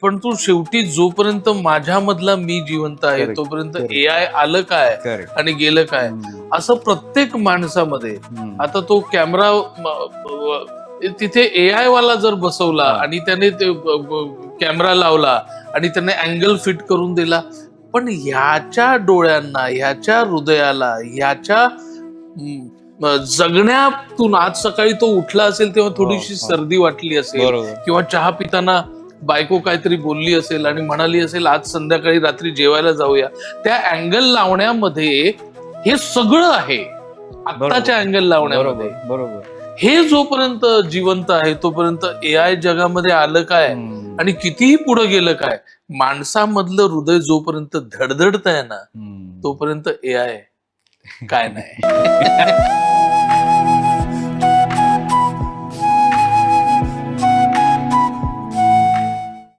पण तू शेवटी जोपर्यंत माझ्यामधला मी जिवंत आहे Correct, तोपर्यंत correct. एआय आलं काय Correct. आणि गेलं काय असं प्रत्येक माणसामध्ये. आता तो कॅमेरा तिथे एआय वाला जर बसवला आणि त्याने ते कॅमेरा लावला आणि त्याने अँगल फिट करून दिला, पण ह्याच्या डोळ्यांना, ह्याच्या हृदयाला, ह्याच्या जगण्यातून आज सकाळी तो उठला असेल तेव्हा थोडीशी सर्दी वाटली असेल बरोबर. किंवा चहा पिताना बायको काहीतरी बोलली असेल आणि म्हणाली असेल आज संध्याकाळी रात्री जेवायला जाऊया, त्या अँगल लावण्यामध्ये हे सगळं आहे. आत्ताच्या अँगल लावण्यामध्ये बरोबर बरोबर. हे जोपर्यंत जिवंत आहे तोपर्यंत एआय जगामध्ये आलं काय आणि कितीही पुढे गेलं काय, माणसामधलं हृदय जोपर्यंत धडधडत आहे ना तोपर्यंत एआय काय नाही.